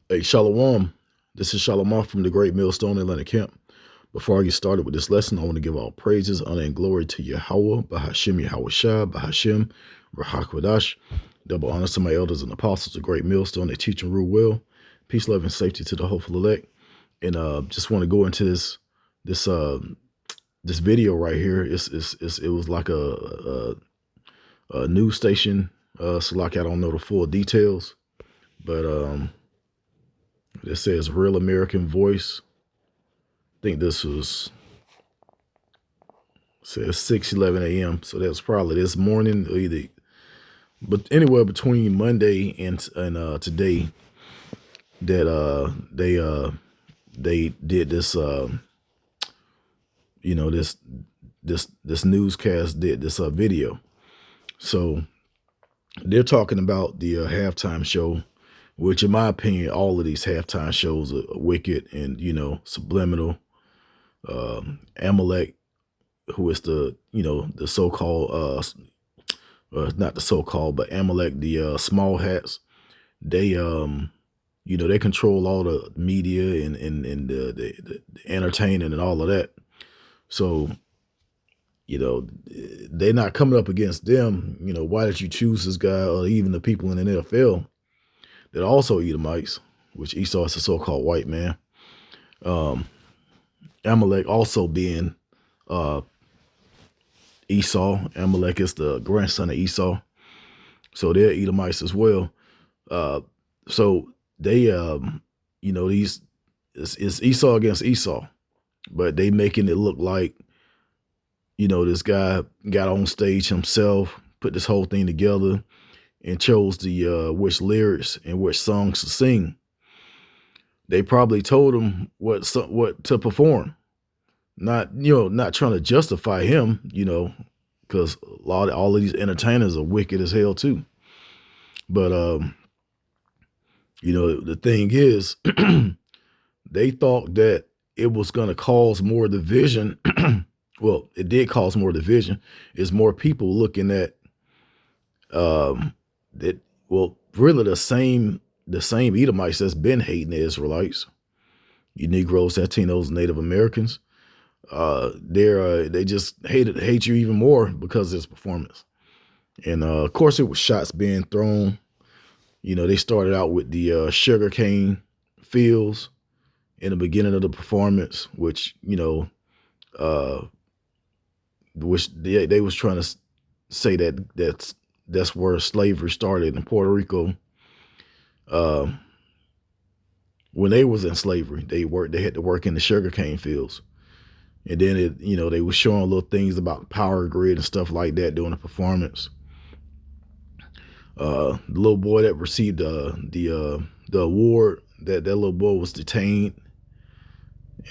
Hey, Shalom. This is Shalom from the Great Millstone Atlanta Camp. Before I get started with this lesson, I want to give all praises, honor, and glory to Yahweh, Bahashim Yahweh Shah, Bahashim, Rahakwadash. Double honors to my elders and apostles of Great Millstone. They teach and rule well. Peace, love, and safety to the hopeful elect. And just want to go into this this video right here. It was like a news station. So like I don't know the full details, but it says Real American Voice. I think this was, says 6:11 a.m. So that's probably this morning, either, but anywhere between Monday and today that they did this this newscast did this video. So they're talking about the halftime show, which in my opinion, all of these halftime shows are wicked and, subliminal. Amalek, who is the so-called, not the so-called, but Amalek, the small hats, they, they control all the media and the entertainment and all of that. So, they're not coming up against them. Why did you choose this guy, or even the people in the NFL that are also Edomites, which Esau is a so-called white man. Amalek also being Esau. Amalek is the grandson of Esau. So they're Edomites as well. So they, these it's Esau against Esau, but they making it look like, this guy got on stage himself, put this whole thing together, and chose the which lyrics and which songs to sing. They probably told him what to perform, not trying to justify him, because all of these entertainers are wicked as hell too. But the thing is, they thought that it was going to cause more division. Well, it did cause more division. It's more people looking at that. Well, really the same Edomites that's been hating the Israelites, you Negroes, Latinos, Native Americans. They just hate you even more because of this performance. And of course, it was shots being thrown. They started out with the sugarcane fields in the beginning of the performance, which which they was trying to say that's where slavery started in Puerto Rico. When they was in slavery, they had to work in the sugarcane fields. And then they were showing little things about the power grid and stuff like that during the performance. The little boy that received the award, that little boy was detained.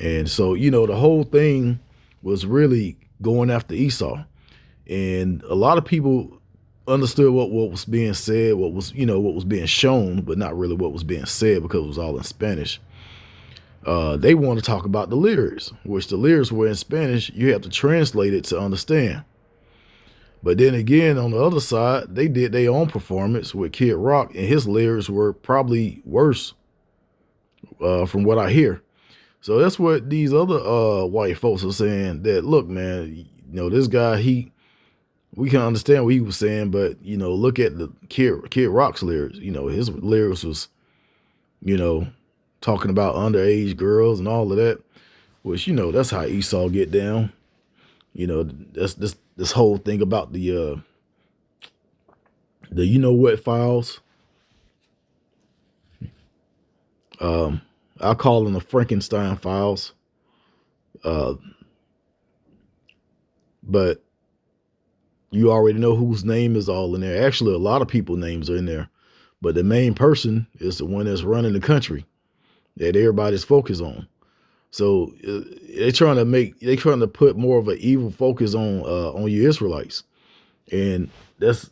And so, the whole thing was really going after Esau. And a lot of people understood what was being said, what was being shown, but not really what was being said, because it was all in Spanish. They want to talk about the lyrics, which the lyrics were in Spanish. You have to translate it to understand. But then again, on the other side, they did their own performance with Kid Rock, and his lyrics were probably worse, from what I hear. So that's what these other white folks are saying, that, look, man, this guy, we can understand what he was saying, but, look at the Kid Rock's lyrics. His lyrics was, talking about underage girls and all of that, which, that's how Esau get down. That's this whole thing about the what files. I call them the Frankenstein files. But you already know whose name is all in there. Actually, a lot of people's names are in there, but the main person is the one that's running the country that everybody's focused on. So they're trying to put more of an evil focus on you Israelites, and that's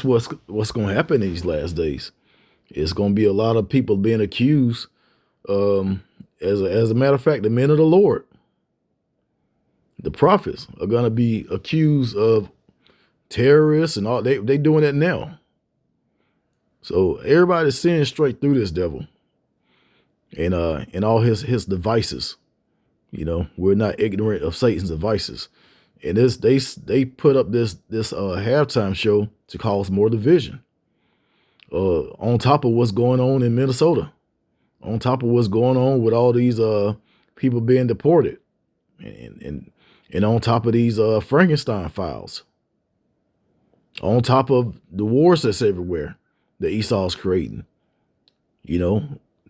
what's going to happen in these last days. It's going to be a lot of people being accused. As a matter of fact, the men of the Lord, the prophets, are going to be accused of terrorists and all. They doing that now. So everybody's seeing straight through this devil. and all his devices. We're not ignorant of Satan's devices. And they put up this halftime show to cause more division. On top of what's going on in Minnesota, on top of what's going on with all these people being deported, and on top of these Frankenstein files, on top of the wars that's everywhere that Esau's creating,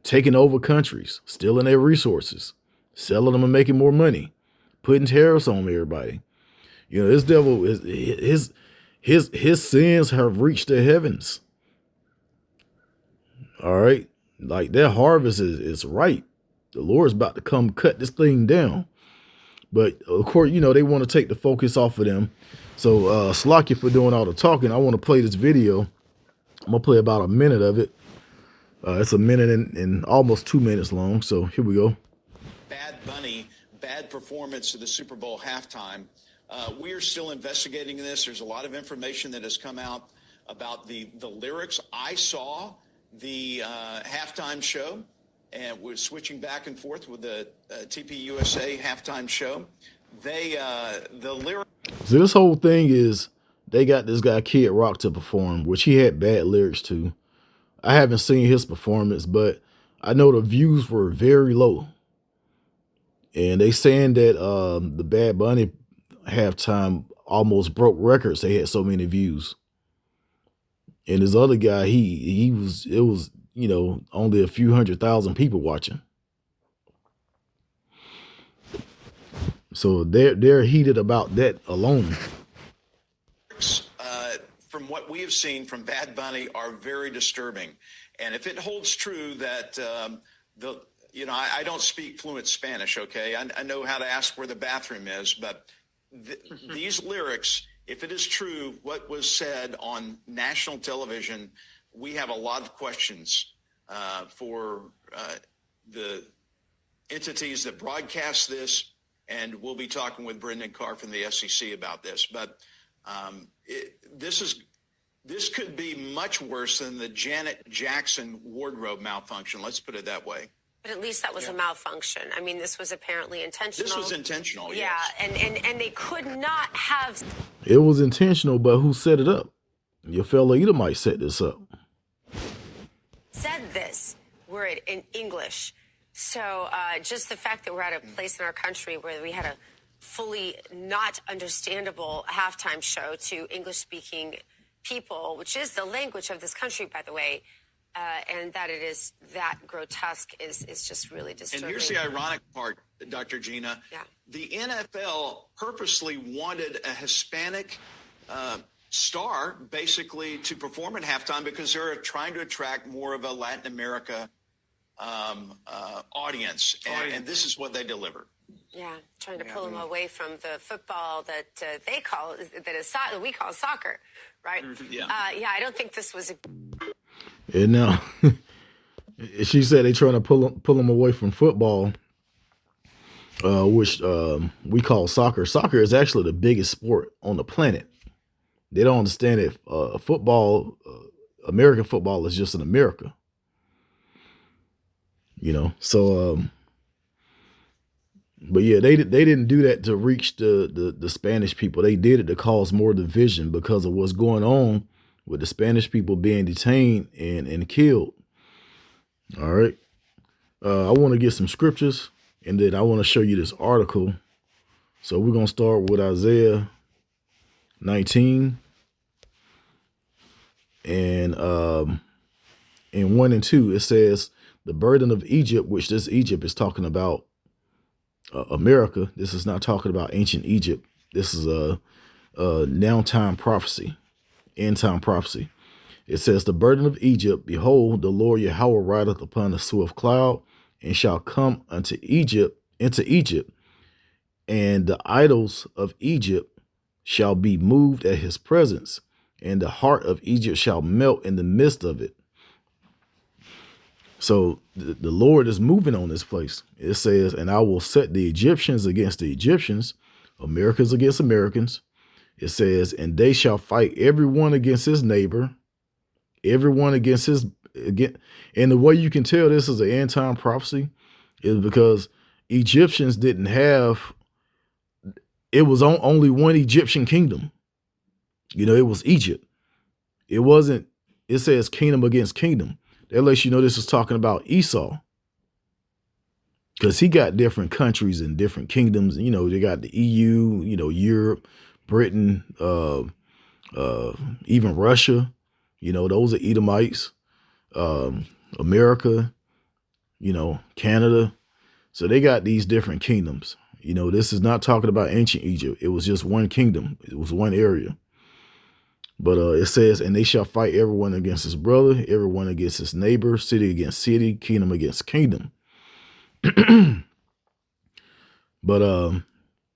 taking over countries, stealing their resources, selling them and making more money, putting tariffs on everybody. This devil his sins have reached the heavens. All right. Like their harvest is ripe. The Lord's about to come cut this thing down. But of course, they want to take the focus off of them. So Slakia for doing all the talking. I want to play this video. I'm gonna play about a minute of it. It's a minute and almost 2 minutes long. So here we go. Bad Bunny, bad performance of the Super Bowl halftime. We are still investigating this. There's a lot of information that has come out about the lyrics. I saw the halftime show, and we're switching back and forth with the TPUSA halftime show. The lyrics. So this whole thing is they got this guy Kid Rock to perform, which he had bad lyrics too. I haven't seen his performance, but I know the views were very low. And they saying that the Bad Bunny halftime almost broke records. They had so many views. And this other guy, it was only a few 100,000 people watching. So they're heated about that alone. From what we have seen from Bad Bunny are very disturbing. And if it holds true that I don't speak fluent Spanish, okay? I know how to ask where the bathroom is, but these lyrics, if it is true, what was said on national television, we have a lot of questions for the entities that broadcast this, and we'll be talking with Brendan Carr from the SEC about this. But this could be much worse than the Janet Jackson wardrobe malfunction. Let's put it that way. But at least that was a malfunction. I mean, this was apparently intentional. This was intentional, yeah, yes. And they could not have. It was intentional, but who set it up? Your fellow Edomite set this up. Said this were it in English. So just the fact that we're at a place in our country where we had a fully not understandable halftime show to English-speaking people, which is the language of this country, by the way, and that it is that grotesque is just really disturbing. And here's the ironic part, Dr. Gina. Yeah. The NFL purposely wanted a Hispanic star, basically, to perform at halftime because they're trying to attract more of a Latin America audience. And this is what they deliver. Yeah, trying to pull them away from the football that they call that we call soccer, right? Yeah. I don't think this was a. And now, she said they're trying to pull them away from football, which we call soccer. Soccer is actually the biggest sport on the planet. They don't understand it. Football, American football is just in America. So. But yeah, they didn't do that to reach the Spanish people. They did it to cause more division because of what's going on with the Spanish people being detained and killed. All right. I want to get some scriptures, and then I want to show you this article. So we're going to start with Isaiah 19 and in 1 and 2, it says, the burden of Egypt, which this Egypt is talking about America. This is not talking about ancient Egypt. This is a now time prophecy, end time prophecy. It says, the burden of Egypt, behold, the Lord Yahweh rideth upon a swift cloud, and shall come into Egypt, and the idols of Egypt shall be moved at his presence, and the heart of Egypt shall melt in the midst of it. So the Lord is moving on this place. It says, and I will set the Egyptians against the Egyptians, Americans against Americans. It says, and they shall fight everyone against his neighbor, everyone against again, and the way you can tell this is an end time prophecy is because Egyptians didn't have. It was only one Egyptian kingdom. You know, it was Egypt. It wasn't. It says kingdom against kingdom. That lets you know this is talking about Esau, because he got different countries and different kingdoms. You know, they got the EU. You know, Europe, Britain, even Russia. You know, those are Edomites. America, you know, Canada. So they got these different kingdoms. You know, this is not talking about ancient Egypt. It was just one kingdom. It was one area. But it says, and they shall fight everyone against his brother, everyone against his neighbor, city against city, kingdom against kingdom. But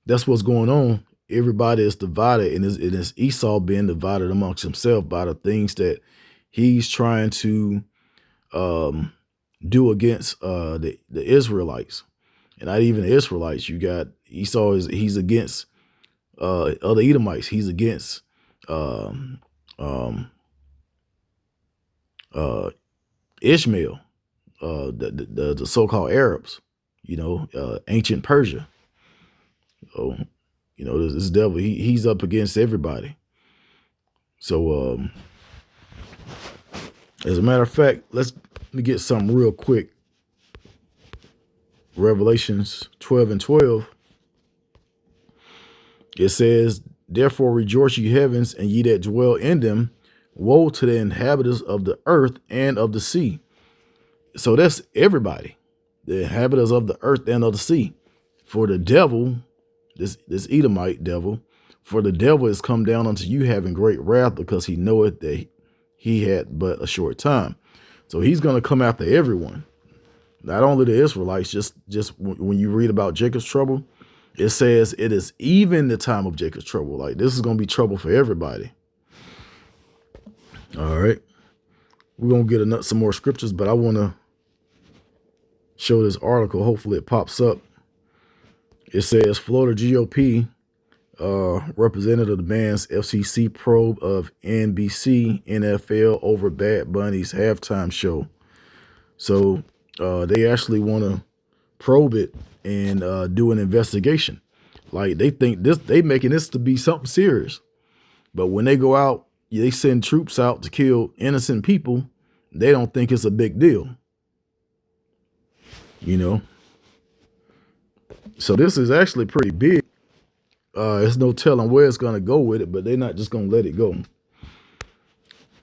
that's what's going on. Everybody is divided, and it is Esau being divided amongst himself by the things that he's trying to do against the Israelites. And not even the Israelites. You got Esau he's against other Edomites. He's against Ishmael, the so-called Arabs, you know, ancient Persia. So, you know, this devil, he's up against everybody. So as a matter of fact, let me get something real quick. Revelations 12:12. It says, therefore rejoice, ye heavens, and ye that dwell in them. Woe to the inhabitants of the earth and of the sea. So that's everybody, the inhabitants of the earth and of the sea. For the devil, this Edomite devil, for the devil is come down unto you having great wrath, because he knoweth that he had but a short time. So he's going to come after everyone. Not only the Israelites, just when you read about Jacob's trouble, it says it is even the time of Jacob's trouble. Like, this is going to be trouble for everybody. All right. We're going to get some more scriptures, but I want to show this article. Hopefully it pops up. It says Florida GOP representative demands FCC probe of NBC NFL over Bad Bunny's halftime show. So they actually want to probe it and do an investigation. Like, they think they making this to be something serious. But when they go out, they send troops out to kill innocent people. They don't think it's a big deal. You know? So this is actually pretty big. There's no telling where it's going to go with it, but they're not just going to let it go.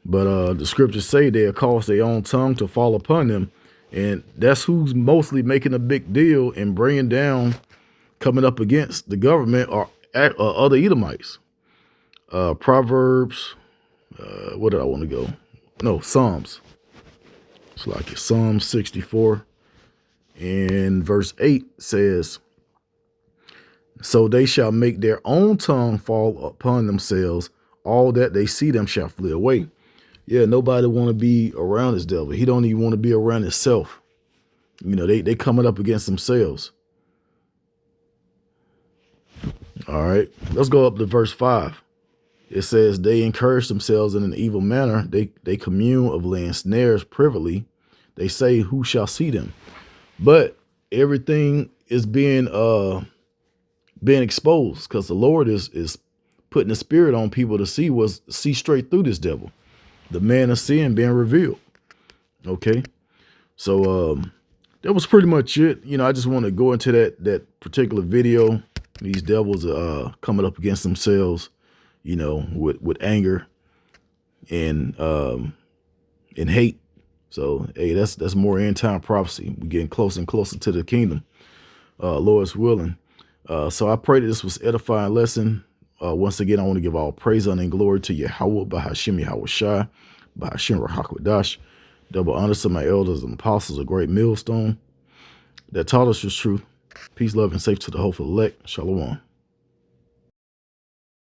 But the scriptures say they'll cause their own tongue to fall upon them. And that's who's mostly making a big deal and bringing down, coming up against the government or other Edomites. Proverbs, where did I want to go? No, Psalms. It's like it. Psalm 64 and verse 8 says, so they shall make their own tongue fall upon themselves. All that they see them shall flee away. Yeah, nobody want to be around this devil. He don't even want to be around himself. You know, they coming up against themselves. All right, let's go up to verse 5. It says, they encourage themselves in an evil manner. They commune of laying snares privately. They say, who shall see them? But everything is being exposed, because the Lord is putting the spirit on people to see straight through this devil. The man of sin being revealed. Okay. So that was pretty much it. You know, I just want to go into that particular video. These devils are coming up against themselves, you know, with anger and hate. So hey, that's more end time prophecy. We're getting closer and closer to the kingdom. Lord's willing. So I pray that this was edifying lesson. Once again, I want to give all praise, honor, and glory to Yahweh, Bahashim Yahweh Shai, Bahashim Rahakwadash. Double honor to my elders and apostles, a great millstone that taught us the truth. Peace, love, and safe to the hopeful elect. Shalom.